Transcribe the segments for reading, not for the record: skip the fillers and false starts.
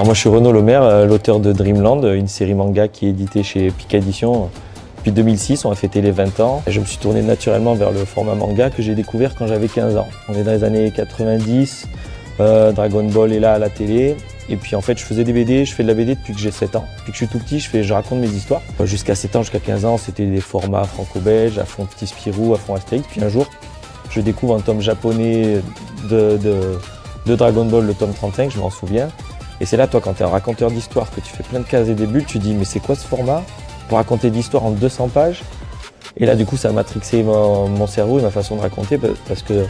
Alors moi je suis Renaud Lemaire, l'auteur de Dreamland, une série manga qui est éditée chez Pika Édition depuis 2006. On a fêté les 20 ans. Et je me suis tourné naturellement vers le format manga que j'ai découvert quand j'avais 15 ans. On est dans les années 90, Dragon Ball est là à la télé. Et puis en fait je faisais des BD, je fais de la BD depuis que j'ai 7 ans. Depuis que je suis tout petit, je raconte mes histoires. Jusqu'à 7 ans, jusqu'à 15 ans, c'était des formats franco-belges, à fond Petit Spirou, à fond Astérix. Puis un jour, je découvre un tome japonais de Dragon Ball, le tome 35, je m'en souviens. Et c'est là, toi, quand tu es un raconteur d'histoire, que tu fais plein de cases et des bulles, tu dis mais c'est quoi ce format pour raconter de l'histoire en 200 pages? Et là, du coup, ça a matrixé mon cerveau et ma façon de raconter, parce que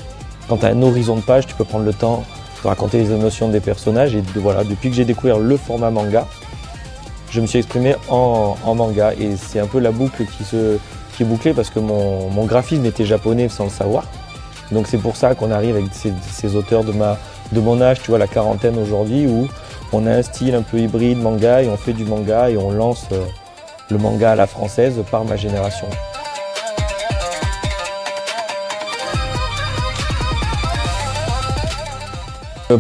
quand tu as un horizon de pages, tu peux prendre le temps de raconter les émotions des personnages. Et voilà, depuis que j'ai découvert le format manga, je me suis exprimé en manga. Et c'est un peu la boucle qui est bouclée, parce que mon graphisme était japonais sans le savoir. Donc c'est pour ça qu'on arrive avec ces auteurs de mon âge, tu vois, la quarantaine aujourd'hui, où on a un style un peu hybride manga et on fait du manga et on lance le manga à la française par ma génération.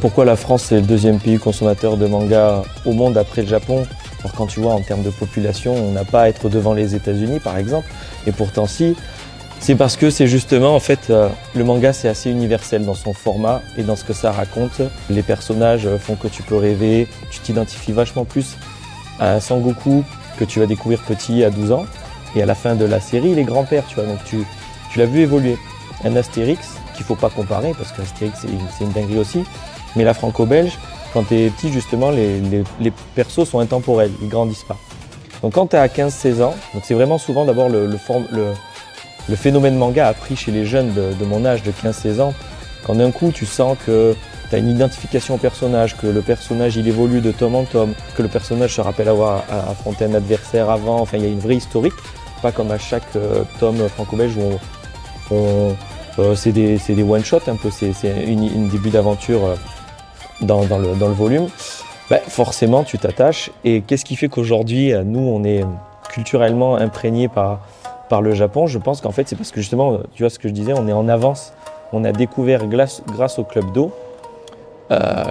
Pourquoi la France est le deuxième pays consommateur de manga au monde après le Japon? Alors quand tu vois en termes de population, on n'a pas à être devant les États-Unis par exemple, et pourtant si. C'est parce que c'est justement, en fait, le manga c'est assez universel dans son format et dans ce que ça raconte. Les personnages font que tu peux rêver, tu t'identifies vachement plus à un Sangoku que tu vas découvrir petit à 12 ans. Et à la fin de la série, il est grand-père, tu vois, donc tu l'as vu évoluer. Un Astérix, qu'il ne faut pas comparer, parce qu'Astérix c'est une dinguerie aussi, mais la franco-belge, quand tu es petit, justement, les persos sont intemporels, ils grandissent pas. Donc quand tu es à 15-16 ans, donc c'est vraiment souvent d'abord le phénomène manga a pris chez les jeunes de mon âge, de 15-16 ans, quand d'un coup tu sens que tu as une identification au personnage, que le personnage il évolue de tome en tome, que le personnage se rappelle avoir affronté un adversaire avant, enfin il y a une vraie historique, pas comme à chaque tome franco-belge où c'est des one-shots un peu, c'est une début d'aventure dans le volume. Ben, forcément tu t'attaches, et qu'est-ce qui fait qu'aujourd'hui nous on est culturellement imprégnés par le Japon? Je pense qu'en fait c'est parce que justement, tu vois ce que je disais, on est en avance. On a découvert grâce au Club Do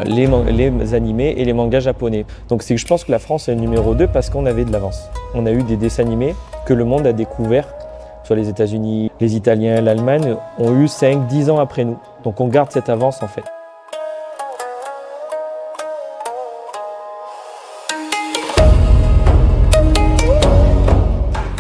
les animés et les mangas japonais. Donc je pense que la France est le numéro 2 parce qu'on avait de l'avance. On a eu des dessins animés que le monde a découvert, soit les États-Unis, les Italiens, l'Allemagne, ont eu 5-10 ans après nous. Donc on garde cette avance en fait.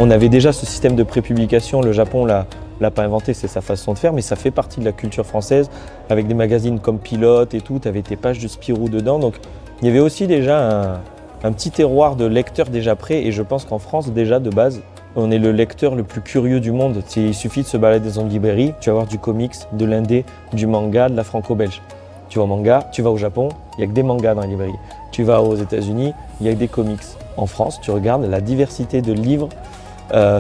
On avait déjà ce système de prépublication, le Japon l'a pas inventé, c'est sa façon de faire, mais ça fait partie de la culture française, avec des magazines comme Pilote et tout, tu avais tes pages de Spirou dedans, donc il y avait aussi déjà un petit terroir de lecteurs déjà prêts, et je pense qu'en France déjà de base, on est le lecteur le plus curieux du monde. Il suffit de se balader dans une librairie, tu vas voir du comics, de l'indé, du manga, de la franco-belge. Tu vas au manga, tu vas au Japon, il n'y a que des mangas dans la librairie. Tu vas aux États-Unis, il y a que des comics. En France, tu regardes la diversité de livres,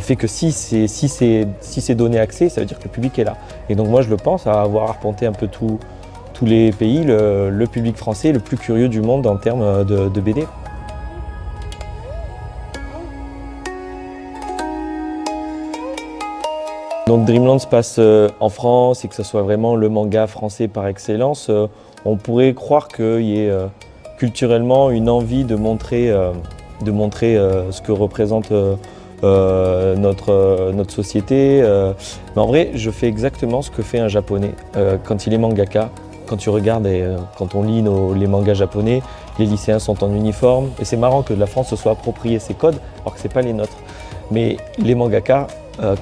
fait que si c'est donné accès, ça veut dire que le public est là. Et donc moi je le pense, à avoir arpenté un peu tous les pays, le public français est le plus curieux du monde en termes de BD. Donc Dreamland se passe en France, et que ce soit vraiment le manga français par excellence, on pourrait croire qu'il y ait culturellement une envie de montrer ce que représente notre société. Mais en vrai, je fais exactement ce que fait un japonais quand il est mangaka. Quand tu regardes et quand on lit les mangas japonais, les lycéens sont en uniforme. Et c'est marrant que la France se soit approprié ces codes, alors que ce n'est pas les nôtres. Mais les mangakas,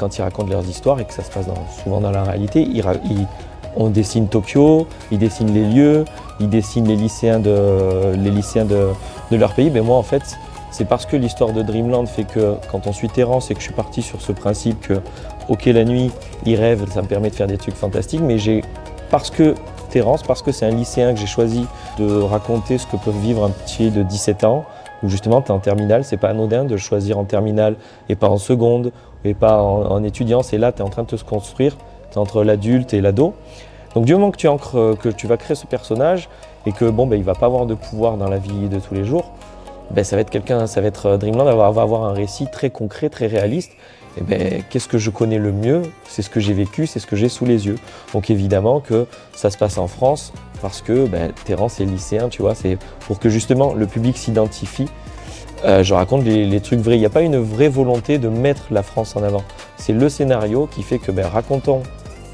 quand ils racontent leurs histoires, et que ça se passe souvent dans la réalité, on dessine Tokyo, ils dessinent les lieux, ils dessinent les lycéens de leur pays. Mais moi, en fait, c'est parce que l'histoire de Dreamland fait que quand on suit Terrence et que je suis parti sur ce principe que, ok, la nuit, il rêve, ça me permet de faire des trucs fantastiques, mais parce que Terrence, parce que c'est un lycéen que j'ai choisi de raconter ce que peut vivre un petit de 17 ans, où justement tu es en terminale, c'est pas anodin de choisir en terminale et pas en seconde, et pas en étudiant, c'est là, tu es en train de te construire, tu es entre l'adulte et l'ado. Donc du moment que tu ancres, que tu vas créer ce personnage, et que bon, il va pas avoir de pouvoir dans la vie de tous les jours, ça va être Dreamland va avoir un récit très concret, très réaliste. eh ben, qu'est-ce que je connais le mieux? C'est ce que j'ai vécu, c'est ce que j'ai sous les yeux. Donc évidemment que ça se passe en France parce que Terrence est lycéen, tu vois, c'est pour que justement le public s'identifie. Je raconte les trucs vrais. Il n'y a pas une vraie volonté de mettre la France en avant. C'est le scénario qui fait que racontons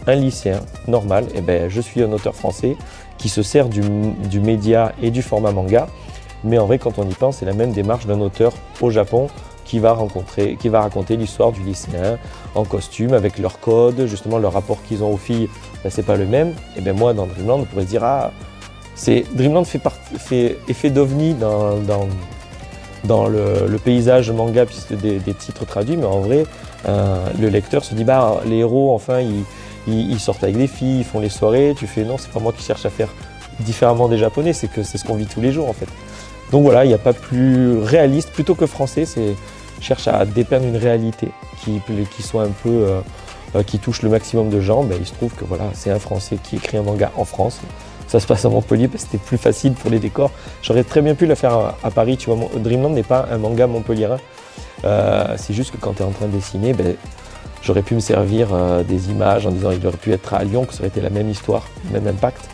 un lycéen normal, je suis un auteur français qui se sert du média et du format manga. Mais en vrai, quand on y pense, c'est la même démarche d'un auteur au Japon qui va raconter l'histoire du lycéen en costume, avec leur code, justement leur rapport qu'ils ont aux filles, c'est pas le même. Et moi, dans Dreamland, on pourrait se dire, Dreamland fait effet d'ovni dans le paysage manga, puisque des titres traduits, mais en vrai, le lecteur se dit, les héros, enfin, ils sortent avec des filles, ils font les soirées, tu fais, non, c'est pas moi qui cherche à faire différemment des Japonais, c'est ce qu'on vit tous les jours, en fait. Donc voilà, il n'y a pas plus réaliste, plutôt que français, cherche à dépeindre une réalité qui soit un peu, qui touche le maximum de gens. Il se trouve que voilà, c'est un Français qui écrit un manga en France. Ça se passe à Montpellier parce que c'était plus facile pour les décors. J'aurais très bien pu le faire à Paris, tu vois. Dreamland n'est pas un manga montpelliérain. C'est juste que quand tu es en train de dessiner, j'aurais pu me servir des images en disant qu'il aurait pu être à Lyon, que ça aurait été la même histoire, le même impact.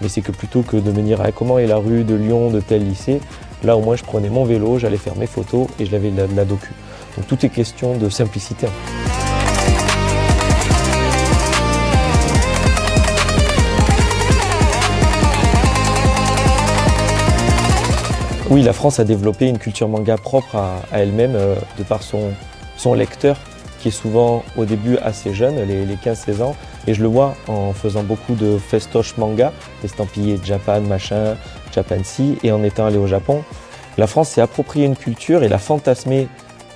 Mais c'est que plutôt que de me dire comment est la rue de Lyon de tel lycée, là au moins je prenais mon vélo, j'allais faire mes photos et je l'avais de la docu. Donc tout est question de simplicité. Oui, la France a développé une culture manga propre à elle-même de par son lecteur, qui est souvent au début assez jeune, les 15-16 ans. Et je le vois en faisant beaucoup de festoches manga, estampillés Japan, machin, Japan-si, et en étant allé au Japon. La France s'est appropriée une culture et l'a fantasmée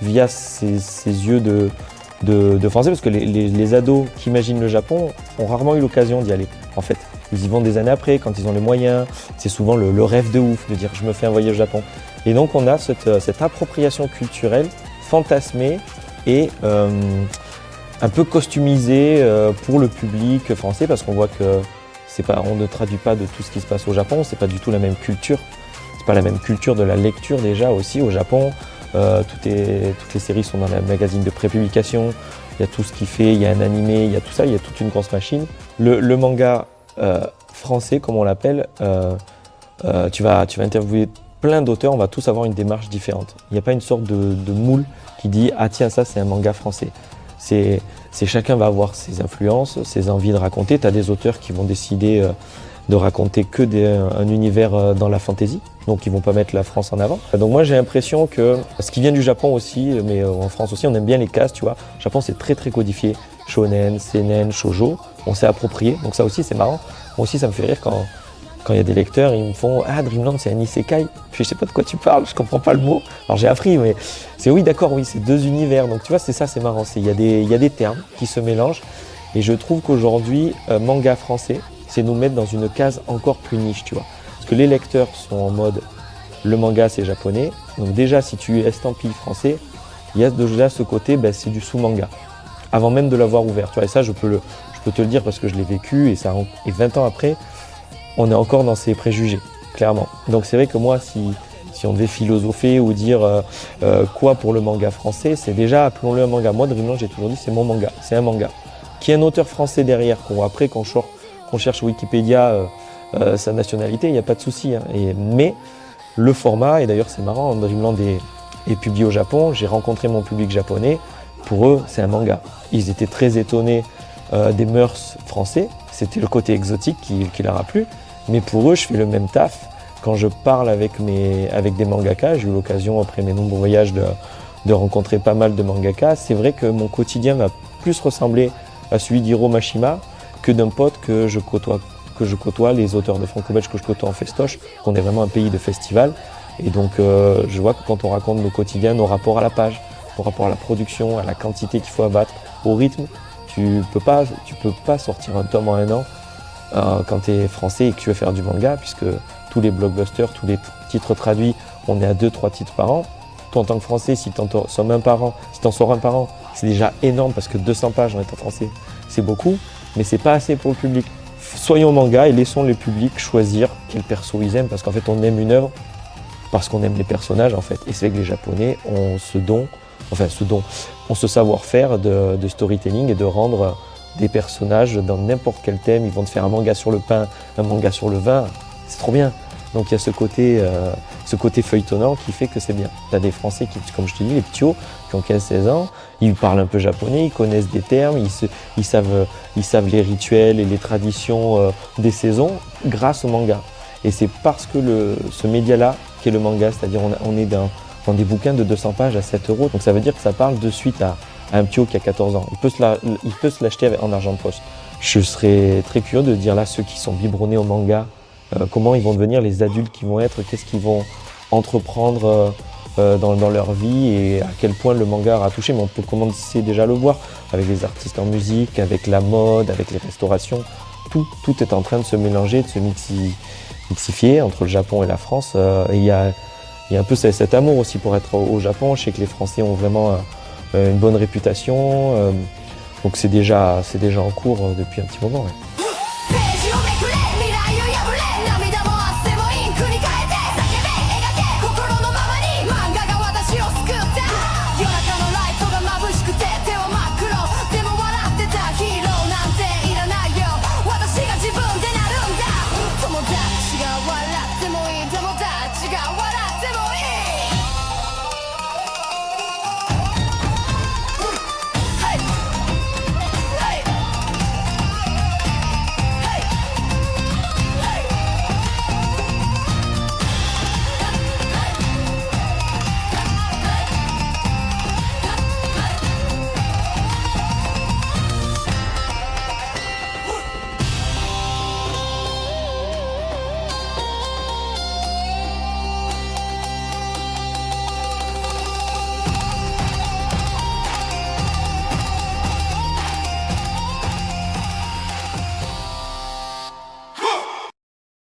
via ses yeux de Français, parce que les ados qui imaginent le Japon ont rarement eu l'occasion d'y aller, en fait. Ils y vont des années après, quand ils ont les moyens. C'est souvent le rêve de ouf, de dire je me fais un voyage au Japon. Et donc on a cette appropriation culturelle fantasmée et un peu customisée pour le public français, parce qu'on voit que on ne traduit pas de tout ce qui se passe au Japon, c'est pas du tout la même culture. C'est pas la même culture de la lecture déjà aussi au Japon. Toutes les séries sont dans la magazine de prépublication, il y a tout ce qui fait, il y a un animé, il y a tout ça, il y a toute une grosse machine. Le manga français, comme on l'appelle, tu vas interviewer plein d'auteurs, on va tous avoir une démarche différente. Il n'y a pas une sorte de moule qui dit « Ah tiens, ça c'est un manga français ». Chacun va avoir ses influences, ses envies de raconter. Tu as des auteurs qui vont décider de raconter un univers dans la fantasy, donc ils ne vont pas mettre la France en avant. Donc moi j'ai l'impression que, ce qui vient du Japon aussi, mais en France aussi, on aime bien les cases, tu vois. Au Japon c'est très très codifié, shonen, seinen, shoujo, on s'est approprié, donc ça aussi c'est marrant. Moi aussi ça me fait rire quand il y a des lecteurs, ils me font « Ah, Dreamland, c'est un isekai ». Puis je sais pas de quoi tu parles, je comprends pas le mot. Alors j'ai appris, mais c'est oui, d'accord, oui, c'est deux univers. Donc tu vois, c'est ça, c'est marrant. Il y a des termes qui se mélangent. Et je trouve qu'aujourd'hui, manga français, c'est nous mettre dans une case encore plus niche, tu vois. Parce que les lecteurs sont en mode « Le manga, c'est japonais ». Donc déjà, si tu estampilles français, il y a déjà ce côté, c'est du sous-manga. Avant même de l'avoir ouvert, tu vois. Et ça, je peux te le dire parce que je l'ai vécu. Et 20 ans après, on est encore dans ces préjugés, clairement. Donc c'est vrai que moi, si on devait philosopher ou dire quoi pour le manga français, c'est déjà, appelons-le un manga. Moi, Dreamland, j'ai toujours dit, c'est mon manga, c'est un manga. Qu'il y ait un auteur français derrière, qu'on cherche Wikipédia sa nationalité, il n'y a pas de souci. Hein. Mais le format, et d'ailleurs c'est marrant, Dreamland est publié au Japon, j'ai rencontré mon public japonais, pour eux, c'est un manga. Ils étaient très étonnés des mœurs français, c'était le côté exotique qui leur a plu. Mais pour eux, je fais le même taf. Quand je parle avec des mangakas, j'ai eu l'occasion, après mes nombreux voyages, de rencontrer pas mal de mangakas. C'est vrai que mon quotidien va plus ressembler à celui d'Hiro Mashima que d'un pote que je côtoie, les auteurs de franco-belge que je côtoie en festoche, qu'on est vraiment un pays de festival. Et donc, je vois que quand on raconte nos quotidiens, nos rapports à la page, nos rapports à la production, à la quantité qu'il faut abattre, au rythme, tu peux pas sortir un tome en un an quand tu es français et que tu veux faire du manga, puisque tous les blockbusters, tous les titres traduits, on est à 2-3 titres par an. Toi, en tant que français, si tu en sors un par an, c'est déjà énorme parce que 200 pages en étant français, c'est beaucoup, mais c'est pas assez pour le public. Soyons manga et laissons le public choisir quel perso ils aiment, parce qu'en fait, on aime une œuvre parce qu'on aime les personnages, en fait. Et c'est vrai que les Japonais ont ce don enfin ce savoir-faire de storytelling et de rendre des personnages dans n'importe quel thème. Ils vont te faire un manga sur le pain, un manga sur le vin, c'est trop bien. Donc il y a ce côté feuilletonnant qui fait que c'est bien. Tu as des Français qui, comme je te dis, les ptios, qui ont 15-16 ans, ils parlent un peu japonais, ils connaissent des termes, ils savent les rituels et les traditions des saisons grâce au manga. Et c'est parce que ce média-là, qui est le manga, c'est-à-dire on est dans des bouquins de 200 pages à 7 €, donc ça veut dire que ça parle de suite à un ptio qui a 14 ans. Il peut se l'acheter en argent de poche. Je serais très curieux de dire là, ceux qui sont biberonnés au manga, comment ils vont devenir les adultes qu'ils vont être, qu'est-ce qu'ils vont entreprendre dans leur vie et à quel point le manga aura touché. Mais on peut commencer déjà à le voir avec les artistes en musique, avec la mode, avec les restaurations. Tout est en train de se mélanger, de se mixifier entre le Japon et la France. Et il y a un peu cet amour aussi pour être au Japon. Je sais que les Français ont vraiment une bonne réputation. Donc c'est déjà en cours depuis un petit moment. Ouais.